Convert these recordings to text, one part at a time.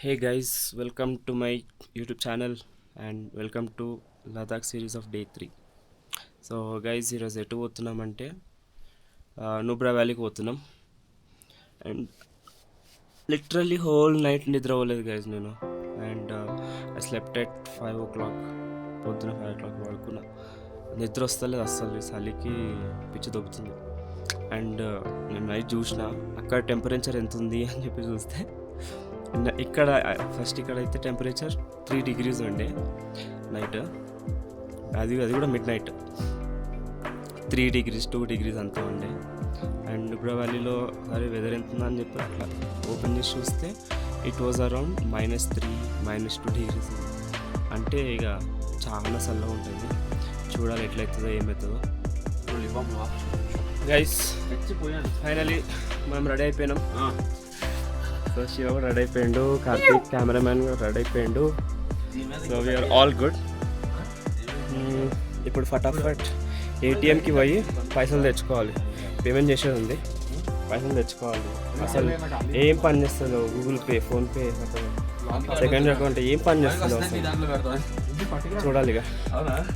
Hey guys, welcome to my YouTube channel and welcome to Ladakh series of day 3. So guys, ఈరోజు ఎటు పోతున్నామంటే నూబ్రా వ్యాలీకి పోతున్నాం. And literally whole night నిద్ర అవ్వలేదు guys నేను. And I slept at 5 o'clock, పొద్దున 5 o'clock పడుకున్నా. నిద్ర వస్తలేదు అస్సలు, చలికి పిచ్చి దొబ్బుతుంది. అండ్ నేను నైట్ చూసిన అక్కడ టెంపరేచర్ ఎంత ఉంది అని చెప్పి చూస్తే ఇక్కడ అయితే టెంపరేచర్ 3 degrees ఉండే నైట్. అది కూడా మిడ్ నైట్ 3 degrees 2 degrees అంతా ఉండే. అండ్ నూబ్రా వ్యాలీలో అరే వెదర్ ఎంత ఉందని చెప్పి అట్లా ఓపెన్ చేసి చూస్తే ఇట్ వాజ్ అరౌండ్ -3 -2 degrees. అంటే ఇక చాలా చల్లగా ఉంటుంది. చూడాలి ఎట్లయితుందో ఏమవుతుందో. గైస్ ఫైనలీ మనం రెడీ అయిపోయినాం. సో శివ కూడా రెడీ అయిపోయిండు, కార్తీక్ కెమెరామ్యాన్ కూడా రెడీ అయిపోయిండు. So we are all good. ఇప్పుడు ఫటాఫట్ ఏటీఎంకి పోయి పైసలు తెచ్చుకోవాలి. పేమెంట్ చేసేది ఉంది, పైసలు తెచ్చుకోవాలి. అసలు ఏం పని చేస్తుందో Google pay, PhonePe, second account ఏం పని చేస్తుందో చూడాలి. ఇక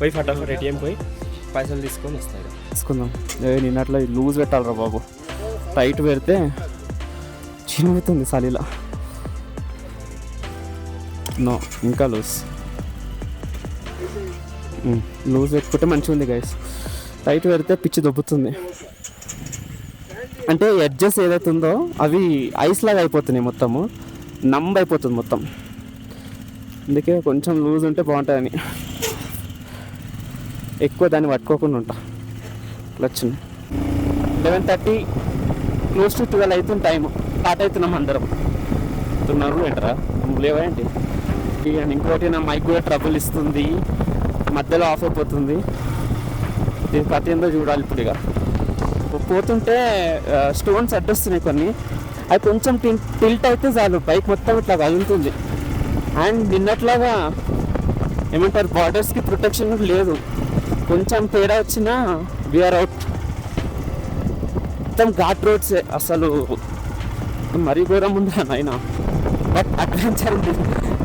పోయి ఫటాఫట్ ఏటీఎం పోయి పైసలు తీసుకొని వస్తాయి. తీసుకుందాం. నిన్నట్లో లూజ్ పెట్టాలరా బాబు, టైట్ పెడితే చిన్నవుతుంది చలిలా. నో, ఇంకా లూజ్ పెట్టుకుంటే మంచిగా ఉంది గైస్. టైట్ పెడితే పిచ్చి దొబ్బుతుంది. అంటే ఎడ్జెస్ ఏదైతే ఉందో అవి ఐస్ లాగా అయిపోతున్నాయి, మొత్తము నంబ్ అయిపోతుంది మొత్తం. అందుకే కొంచెం లూజ్ ఉంటే బాగుంటుందని ఎక్కువ దాన్ని పట్టుకోకుండా ఉంటా. క్లచ్ని 11:30 క్లోజ్ టు 12 అవుతుంది టైం. స్టార్ట్ అవుతున్నాం అందరం. తున్నారు ఏంటరా లేవా ఏంటి? అండ్ ఇంకోటి నా మైక్ కూడా ట్రబుల్ ఇస్తుంది, మధ్యలో ఆఫ్ అయిపోతుంది. దీని కథ ఏందో చూడాలి ఇప్పుడు. ఇక పోతుంటే స్టోన్స్ అడ్డొస్తున్నాయి కొన్ని, అవి కొంచెం టిల్ట్ అయితే చాలు బైక్ మొత్తం ఇట్లా కదులుతుంది. అండ్ నిన్నట్లాగా ఏమంటారు, బార్డర్స్కి ప్రొటెక్షన్ లేదు. కొంచెం తేడా వచ్చినా వీఆర్ అవుట్. మొత్తం ఘాట్ రోడ్స్, అసలు మరీ ఘోరం ఉంది అయినా. బట్ అడ్వెంచర్ ఉంది,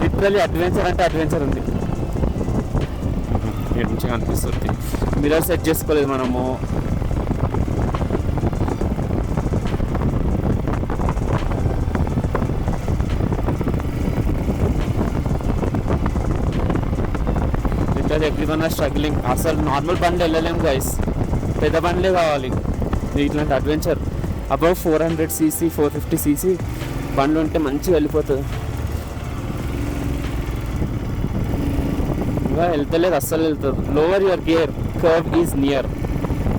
లిటరలీ అడ్వెంచర్ అంటే అడ్వెంచర్ ఉంది. మంచిగా అనిపిస్తుంది. మిర్రర్ సెట్ చేసుకోలేదు మనము. Literally everyone are struggling. అసలు నార్మల్ బండి వెళ్ళలేము గైస్, పెద్ద బండ్లే కావాలి ఇట్లాంటి అడ్వెంచర్. అబౌవ్ 400cc 450cc బండ్లు ఉంటే మంచిగా వెళ్ళిపోతుంది. ఇంకా వెళ్తలేదు, అస్సలు వెళ్తుంది. Lower your gear, curve is near.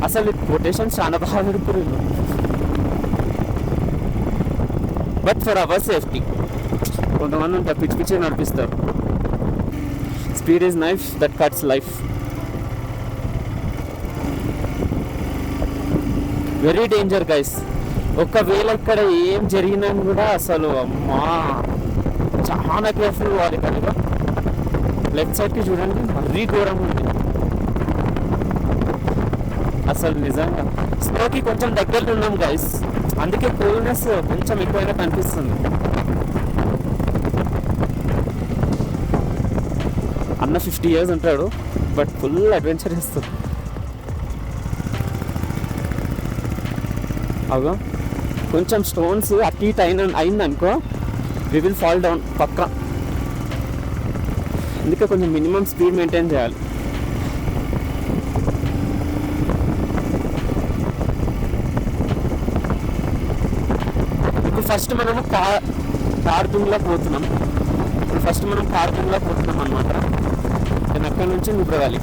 అసలు కొటేషన్ చాలా బాగా పెడుతున్నారు, బట్ ఫర్ అవర్ సేఫ్టీ. కొంతమంది ఉంటారు పిచ్చి పిచ్చి నడిపిస్తారు. Speed is knife that cuts life. Very danger guys. ఒకవేళ ఇక్కడ ఏం జరిగినా కూడా అసలు అమ్మా చాలా కేర్ఫుల్ కావాలి. కనుక లెఫ్ట్ సైడ్కి చూడండి, మరీ ఘోరం ఉంది అసలు. నిజంగా స్నోకి కొంచెం దగ్గరలో ఉన్నాం గైస్, అందుకే కూల్నెస్ కొంచెం ఎక్కువైనా కనిపిస్తుంది. అన్న 50 years ఉంటాడు, బట్ ఫుల్ అడ్వెంచర్ చేస్తుంది. అగో కొంచెం స్టోన్స్ అటు ఇటు అయిందనుకో, వి విల్ ఫాల్ డౌన్ పక్కా. అందుకే కొంచెం మినిమం స్పీడ్ మెయింటైన్ చేయాలి. ఇప్పుడు ఫస్ట్ మనము కార్తుంగ్లోకి పోతున్నాం. అనమాట. నేను అక్కడి నుంచి నూబ్రా వ్యాలీ.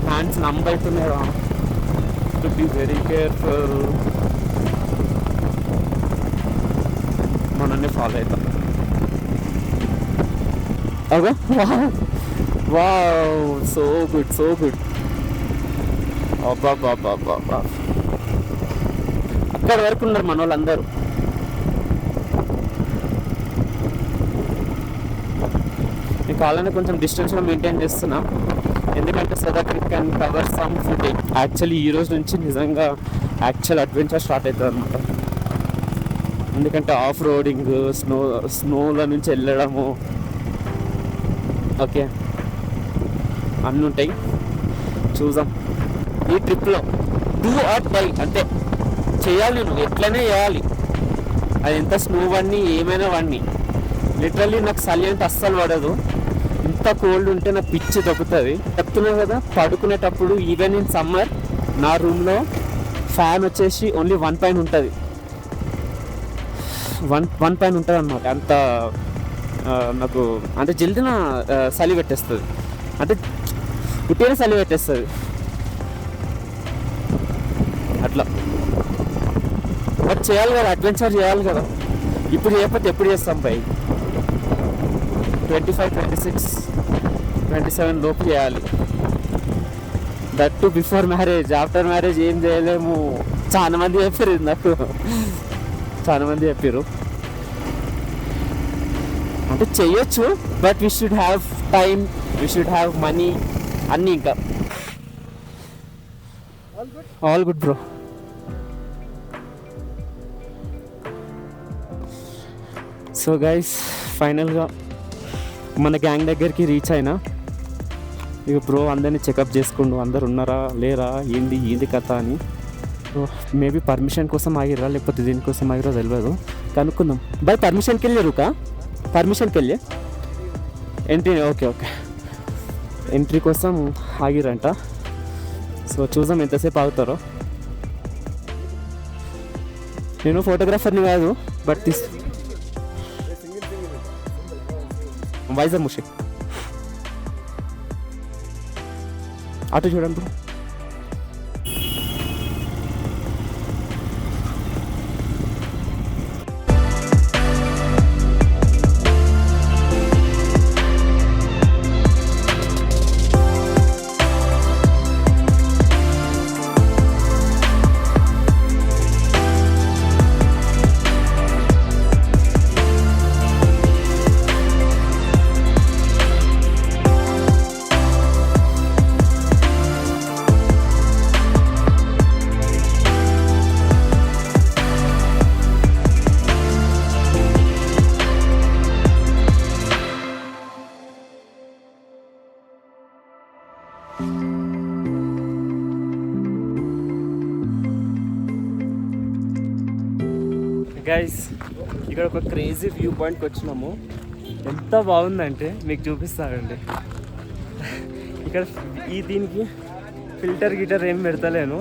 హ్యాండ్స్ నంబ్ అవుతున్నాయి. To be very careful. మనల్ని ఫాలో అవుతాం. Okay, wow, so good. అబ్బా అక్కడ వరకు ఉన్నారు మన వాళ్ళందరూ. నేను కావాలని కొంచెం డిస్టెన్స్లో మెయింటైన్ చేస్తున్నా, ఎందుకంటే so that we can cover some footage. Actually ఈ రోజు నుంచి నిజంగా యాక్చువల్ అడ్వెంచర్ స్టార్ట్ అవుతుంది అనమాట. ఎందుకంటే ఆఫ్ రోడింగ్, స్నోలో నుంచి వెళ్ళడము, ఓకే అన్నీ ఉంటాయి. చూద్దాం ఈ ట్రిప్లో డూ ఆర్ డై అంటే చేయాలి, నేను ఎట్లనే చేయాలి. అది ఎంత స్నో వాడిని ఏమైనా వాడిని. లిటరల్లీ నాకు చలి అంటే అస్సలు పడదు. ఇంత కోల్డ్ ఉంటే నాకు పిచ్చి తగ్గుతుంది. చెప్తున్నా కదా, పడుకునేటప్పుడు ఈవెన్ ఇన్ సమ్మర్ నా రూమ్లో ఫ్యాన్ వచ్చేసి ఓన్లీ 1 పైన ఉంటుంది, 1 పైన ఉంటుంది అన్నమాట. అంత నాకు అంటే జల్దిన చలి పెట్టేస్తుంది, అంటే పుట్టిన చలి పెట్టేస్తుంది అట్లా. బట్ చేయాలి కదా, అడ్వెంచర్ చేయాలి కదా. ఇప్పుడు చేయకపోతే ఎప్పుడు చేస్తాం పై 25, 26, 27 లోపు చేయాలి. That to before marriage. After marriage ఏం చేయలేము. చాలా మంది చెప్పారు నాకు, చాలా మంది చెప్పారు. అంటే చెయ్యొచ్చు, but we should have time, we should have money అన్నీ. ఇంకా all good bro. So guys, ఫైనల్గా మన గ్యాంగ్ దగ్గరికి రీచ్ అయినా. ఇక బ్రో అందరినీ చెకప్ చేసుకుండు, అందరు ఉన్నారా లేరా, ఏంది కథ అని. సో మేబీ పర్మిషన్ కోసం ఆగిరా లేకపోతే దీనికోసం ఆగిరా తెలియదు, కనుక్కుందాం. బాయ్ పర్మిషన్కి వెళ్ళారు కా, పర్మిషన్కి వెళ్ళి ఎంట్రీ, ఓకే ఎంట్రీ కోసం ఆగిరంట. సో చూద్దాం ఎంతసేపు ఆగుతారో. నేను ఫోటోగ్రాఫర్ని కాదు, బట్ వైజాగ్ ముషిక్ అటు చూడండి బ్రో. గైస్, ఇక్కడ ఒక క్రేజీ వ్యూ పాయింట్కి వచ్చినాము. ఎంత బాగుందంటే మీకు చూపిస్తానండి. ఇక్కడ దీనికి ఫిల్టర్ ఏం పెడతలేను,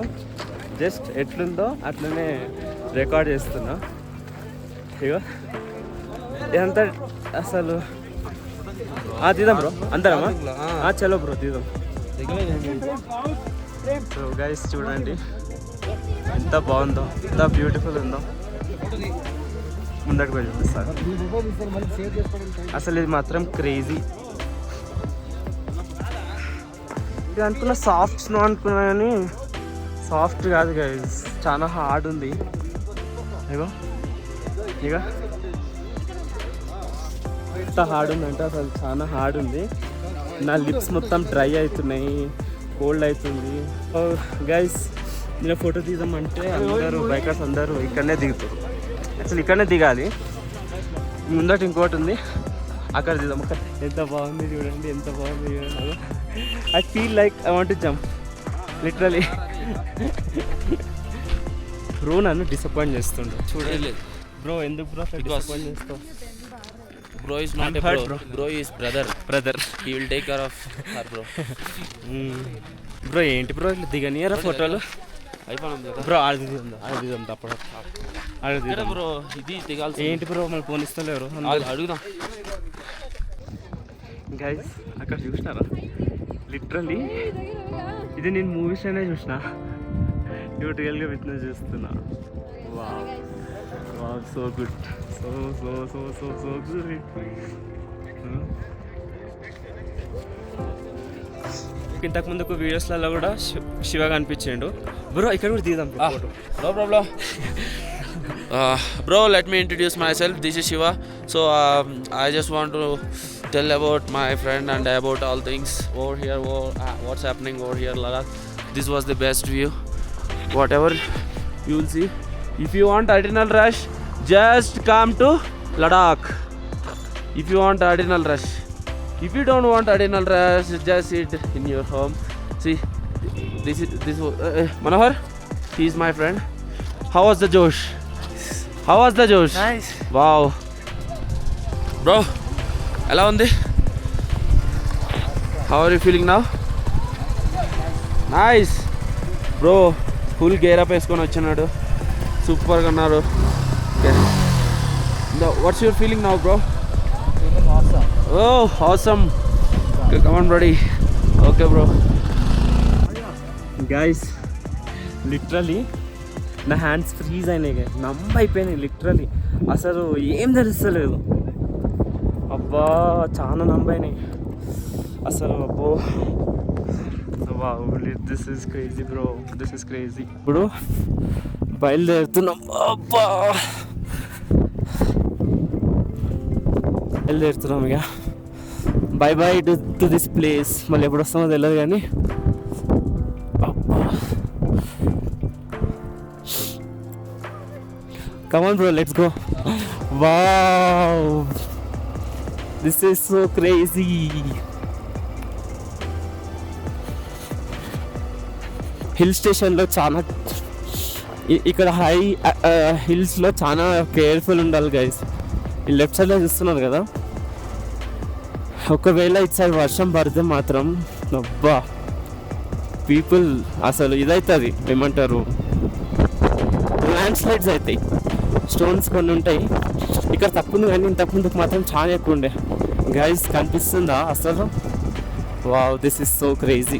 జస్ట్ ఎట్లుందో అట్లనే రికార్డ్ చేస్తున్నా. ఇగో ఇదంతా అసలు తీద్దాం బ్రో, అందరమా? చలో బ్రో తీద్దాం. సో గైస్ చూడండి ఎంత బాగుందో, ఎంత బ్యూటిఫుల్ ఉందో. ముందటికి వెళ్ళి చూపిస్తాను. అసలు ఇది మాత్రం క్రేజీ. ఇది అనుకున్న సాఫ్ట్ స్నో అనుకున్నా కానీ సాఫ్ట్ కాదు గైస్, చాలా హార్డ్ ఉంది. ఇక ఎంత హార్డ్ ఉందంటే అసలు చాలా హార్డ్ ఉంది. నా లిప్స్ మొత్తం డ్రై అవుతున్నాయి, కోల్డ్ అవుతుంది. గైస్ నేను ఫోటో తీద్దామంటే అందరూ బైకర్స్ అందరూ ఇక్కడనే దిగుతారు. అసలు ఇక్కడనే దిగాలి. ముందట ఇంకోటి ఉంది, అక్కడ దిగుదాం. ఎంత బాగుంది చూడండి, ఎంత బాగుంది చూడండి. I feel like I want to jump literally. Bro నన్ను డిసప్పాయింట్ చేస్తుండ్రు చూడండి. బ్రో ఎందుకు బ్రో డిసప్పాయింట్ చేస్తావు? Bro is not a bro. Bro is brother. He will take care of her bro. Bro ఏంటి బ్రో ఇట్లా దిగనియరా ఫోటోలు? బ్రో అడుగుదాం తప్పదు. అడుగుదాం బ్రో, ఇది దిగాల్సి. ఏంటి బ్రో మళ్ళీ ఫోన్ ఇస్తలేరు? అడుగుదాం. గైస్ అక్కడ చూసినారా, లిటరల్లీ ఇది నేను మూవీస్లోనే చూసిన, ఇప్పుడు రియల్గా విట్నెస్ చేస్తున్నా. Wow wow, so good, so so so so so good. ఇంతకు ముందుకు వీడియోస్లలో కూడా శివ కనిపించిండు. బ్రో ఇక్కడ కూడా తీద్దాం photo. No problem. Bro, let me introduce myself. This is Shiva. So I just want to tell about my friend and about all things over here, what's happening over here, Ladakh. This was the best view. Whatever you will see. If you want adrenaline rush, just come to Ladakh if you want adrenal rush. If you don't want adrenal rush, just sit in your home. See, this Manohar, he is my friend. How was the Josh? How was the Josh? Nice. Wow. Bro, ఎలా ఉంది? How are you feeling now? Nice. Bro, full gear up వేసుకొని వచ్చినాడు. సూపర్గా ఉన్నారు. Okay. Now, what's your feeling now, bro? Feeling awesome. Oh, awesome. Okay, come on, buddy. Okay, bro. Guys literally నా hands freeze అయినాయి, numb అయిపోయినాయి literally. అసలు ఏం తెలుస్తలేదు. అబ్బా చాలా నంబ్ అయినాయి అసలు. అబ్బో this is crazy bro, this is crazy. ఇప్పుడు బయలుదేరుతున్నాం. అబ్బా బయలుదేరుతున్నాం ఇక. By by to this place. మళ్ళీ ఎప్పుడు వస్తామో తెలియదు కానీ come on bro, let's go. Wow, this is so crazy. Hill స్టేషన్లో చాలా ఇక్కడ హై హిల్స్లో చాలా కేర్ఫుల్ ఉండాలి గైస్. ఈ లెఫ్ట్ సైడ్లో చూస్తున్నారు కదా, ఒకవేళ ఇటు సైడ్ వర్షం పడితే మాత్రం అబ్బా పీపుల్ అసలు ఇదవుతుంది, ఏమంటారు, ల్యాండ్ స్లైడ్స్ అవుతాయి. స్టోన్స్ కొన్ని ఉంటాయి ఇక్కడ, తక్కువ ఉంది కానీ ఇంతకుముందుకు మాత్రం చాలా ఎక్కువ ఉండే. గైస్ కనిపిస్తుందా అసలు? Wow, this is so crazy.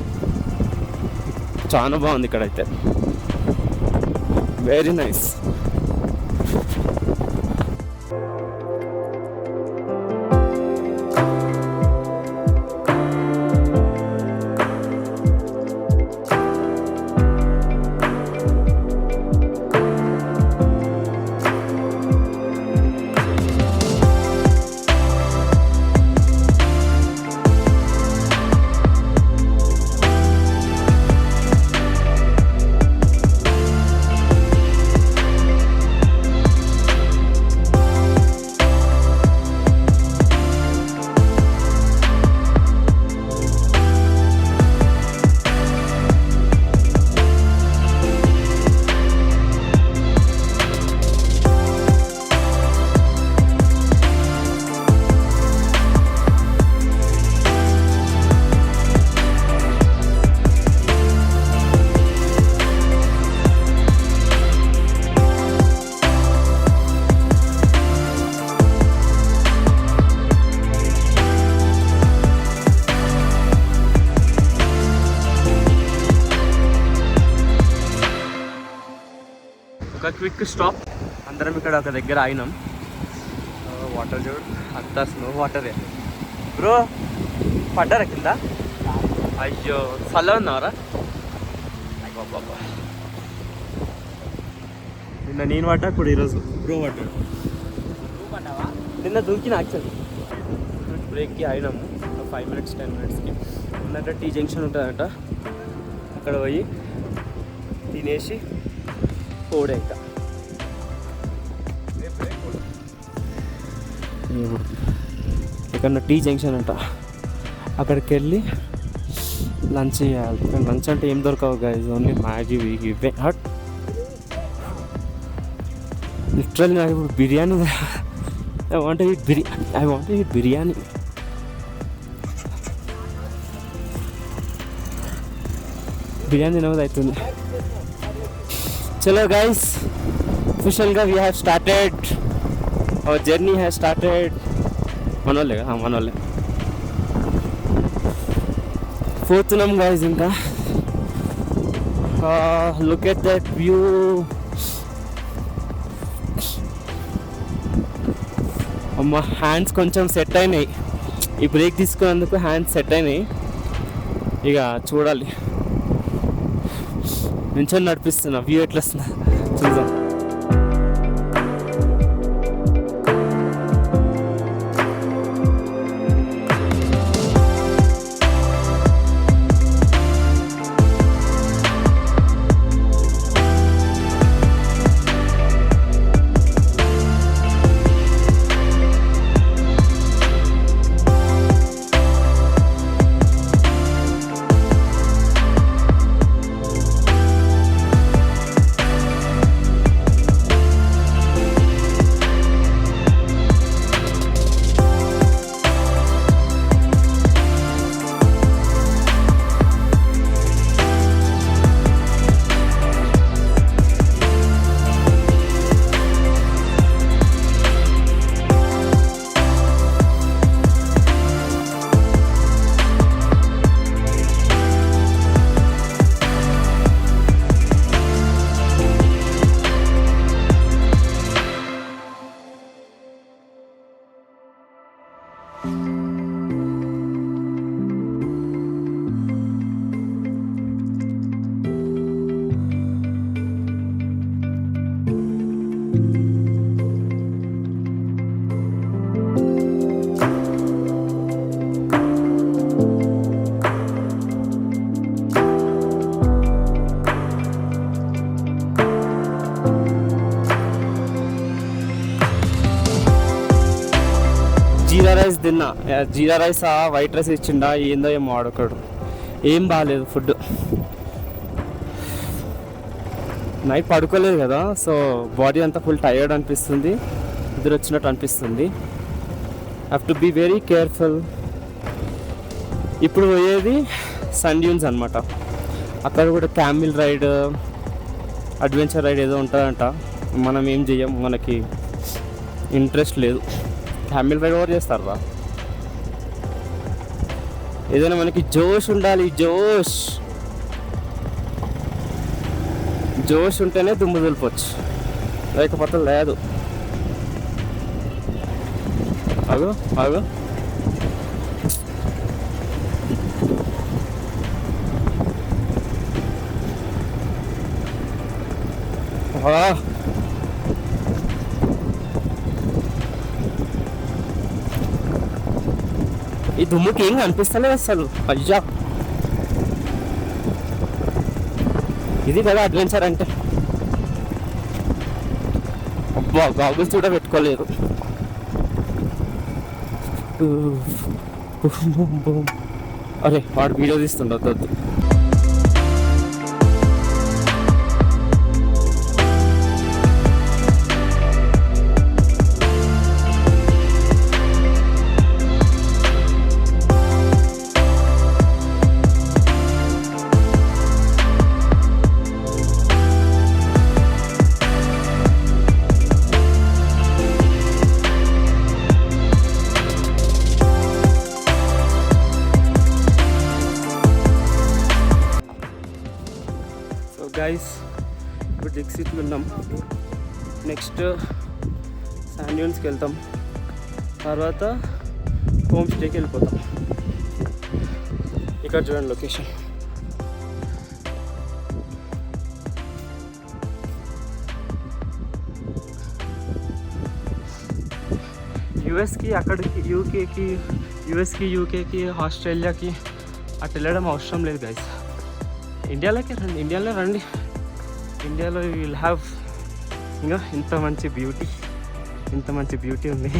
చాలా బాగుంది ఇక్కడైతే, వెరీ నైస్. ఒక క్విక్ స్టాప్. అందరం ఇక్కడ ఒక దగ్గర ఆగినాం. వాటర్ చూడు, అంతా స్నో వాటరే. బ్రో పడ్డారా కింద? అయ్యో చల్ల ఉన్నారా? బాబా నిన్న నేను పడ్డా, ఇప్పుడు ఈరోజు బ్రో పడ్డాడు. నిన్న దూకిన యాక్చువల్లీ. బ్రేక్కి ఆగినాము 5 minutes 10 minutesకి. ఉన్నట్టు టీ జంక్షన్ ఉంటుందంట, అక్కడ పోయి తినేసి పోడే. ఇంకా ఇక్కడ టీ జంక్షన్ అంట, అక్కడికి వెళ్ళి లంచ్ చేయాలి. లంచ్ అంటే ఏం దొరకవు గైస్, ఓన్లీ మ్యాగీ ఇవే. హట్ లిటరల్లీ నాకు ఇప్పుడు biryani, I want eat biryani. Biryani తినవద్దు అవుతుంది. చలో గైస్, అఫిషియల్గా we have started, our journey have started. మనోళ్ళే కదా, మనోళ్ళే పోతున్నాం గైస్. ఇంకా లుక్ ఎట్ దట్ వ్యూ. అమ్మ హ్యాండ్స్ కొంచెం సెట్ అయినాయి, ఈ బ్రేక్ తీసుకున్నందుకు హ్యాండ్స్ సెట్ అయినాయి. ఇక చూడాలి, నించొని నడిపిస్తున్నా, వ్యూ ఎట్లా వస్తుందా చూద్దాం. జీరా రైస్ తిన్నా. జీరా రైస్ వైట్ రైస్ ఇచ్చిండా ఏందో ఏమో వాడొకడు. ఏం బాగాలేదు ఫుడ్. నైట్ పడుకోలేదు కదా, సో బాడీ అంతా ఫుల్ టైర్డ్ అనిపిస్తుంది, నిద్ర వచ్చినట్టు అనిపిస్తుంది. Have to be very careful. ఇప్పుడు పోయేది సన్ డ్యూన్స్ అనమాట. అక్కడ కూడా క్యామిల్ రైడ్, అడ్వెంచర్ రైడ్ ఏదో ఉంటుందంట. మనం ఏం చెయ్యం, మనకి ఇంట్రెస్ట్ లేదు. క్యామిల్ రైడ్ ఎవరు చేస్తారా? ఏదైనా మనకి జోష్ ఉండాలి. జోష్ ఉంటేనే దుమ్ము దులిపొచ్చు, లేకపోతే లేదు. ఆగు ఆగు. ఈ దుమ్ముకి ఏం కనిపిస్తలేదు అసలు. అయ్యా, ఇది కదా అడ్వెంచర్ అంటే. అబ్బా, గాగుల్స్ కూడా పెట్టుకోలేదు. అరే వాడు వీడియో తీస్తుండదు. గైస్, ఇప్పుడు డిక్సిట్లో ఉన్నాం. నెక్స్ట్ శాండ్ డ్యూన్స్కి వెళ్తాం, తర్వాత హోమ్ స్టేకి వెళ్ళిపోతాం. ఇక్కడ చూడండి లొకేషన్. యూఎస్కి, అక్కడికి యూకేకి ఆస్ట్రేలియాకి అటు వెళ్ళడం అవసరం లేదు గైస్. ఇండియాలోకి రండి, ఇండియాలో రండి. ఇండియాలో యూ విల్ హ్యావ్ ఇంకా ఇంత మంచి బ్యూటీ ఉంది.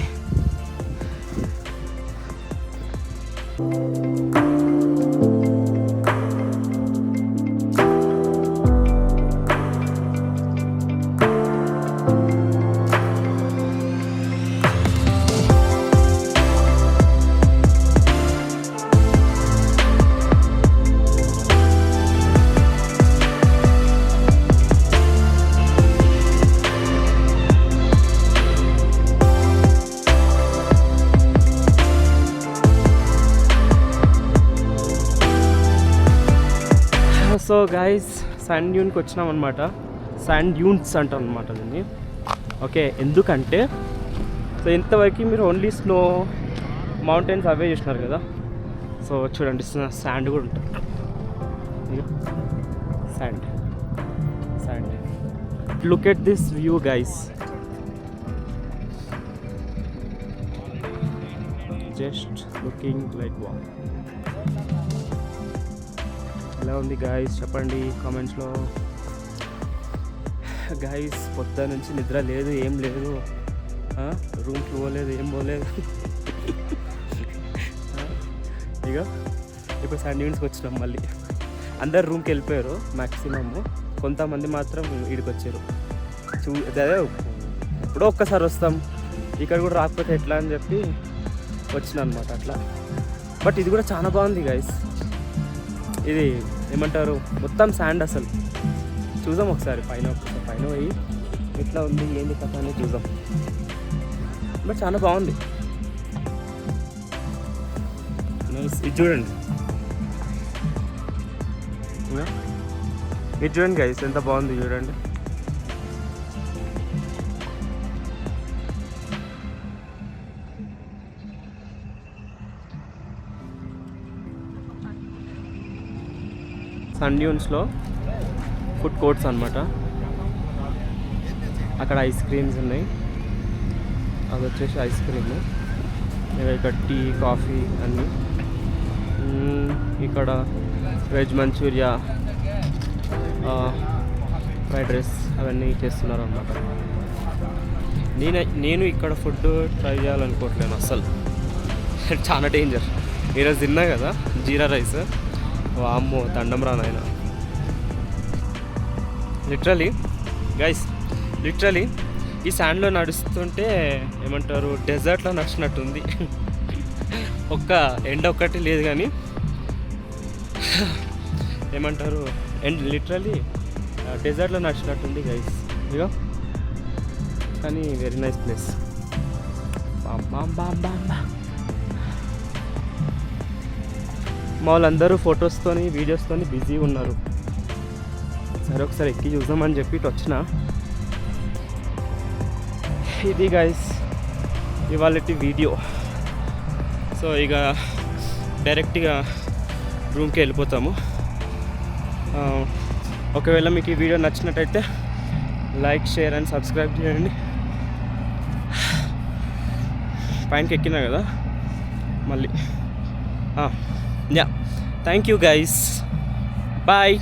సో గైస్, శాండ్ డ్యూన్కి వచ్చినాం అనమాట. శాండ్ డ్యూన్స్ అంటాం అనమాట దీన్ని. ఓకే, ఎందుకంటే సో ఇంతవరకు మీరు ఓన్లీ స్నో, మౌంటైన్స్ అవే చూసినారు కదా. సో చూడండి, శాండ్ కూడా ఉంటుంది. Sand look at this view guys. Just looking like wow. ఎలా ఉంది గాయస్ చెప్పండి కామెంట్స్లో. గాయస్, పొద్దు నుంచి నిద్ర లేదు, ఏం లేదు. రూమ్కి పోలేదు, ఏం పోలేదు. ఇక ఇప్పుడు శాండ్ డ్యూన్స్కి వచ్చినాం. మళ్ళీ అందరు రూమ్కి వెళ్ళిపోయారు మ్యాక్సిమమ్. కొంతమంది మాత్రం ఇక్కడికి వచ్చారు. అదే ఎప్పుడో ఒక్కసారి వస్తాం, ఇక్కడ కూడా రాకపోతే ఎట్లా అని చెప్పి వచ్చిన అనమాట అట్లా. బట్ ఇది కూడా చాలా బాగుంది గాయస్. ఇది ఏమంటారు, మొత్తం శాండ్ అసలు. చూద్దాం ఒకసారి పైన పోయి ఎట్లా ఉంది ఏంది కథ అనేది చూద్దాం. బట్ చాలా బాగుంది. ఇది చూడండి, ఇది చూడండి గైస్, ఎంత బాగుంది చూడండి. సన్ డ్యూన్స్లో ఫుడ్ కోర్ట్స్ అనమాట. అక్కడ ఐస్ క్రీమ్స్ ఉన్నాయి, అది వచ్చేసి ఐస్ క్రీమ్. ఇక్కడ టీ, కాఫీ అన్నీ. ఇక్కడ వెజ్ మంచూరియా, ఫ్రైడ్ రైస్ అవన్నీ చేస్తున్నారు అన్నమాట. నేను ఇక్కడ ఫుడ్ ట్రై చేయాలనుకోవట్లేను అస్సలు, చాలా డేంజర్. ఈరోజు తిన్నా కదా జీరా రైస్, వామ్మో దండం రా నాయన. లిటరలీ గైస్, లిటరలీ ఈ శాండ్లో నడుస్తుంటే ఏమంటారు, డెజర్ట్లో నడిచినట్టుంది. ఒక్క ఎండ ఒక్కటి లేదు కానీ ఏమంటారు, లిటరలీ డెజర్ట్లో నడిచినట్టుంది గైస్. ఇగో కానీ వెరీ నైస్ ప్లేస్. మా వాళ్ళందరూ ఫొటోస్తోని వీడియోస్తోని బిజీ ఉన్నారు. సరే ఒకసారి ఎక్కి చూద్దామని చెప్పి ఇటు వచ్చిన. ఇది గైస్ ఇవాళ వీడియో. సో ఇక డైరెక్ట్గా రూమ్కి వెళ్ళిపోతాము. ఒకవేళ మీకు ఈ వీడియో నచ్చినట్టయితే లైక్, షేర్ అండ్ సబ్స్క్రైబ్ చేయండి. పైనకి ఎక్కినా కదా మళ్ళీ. Yeah, thank you guys, bye.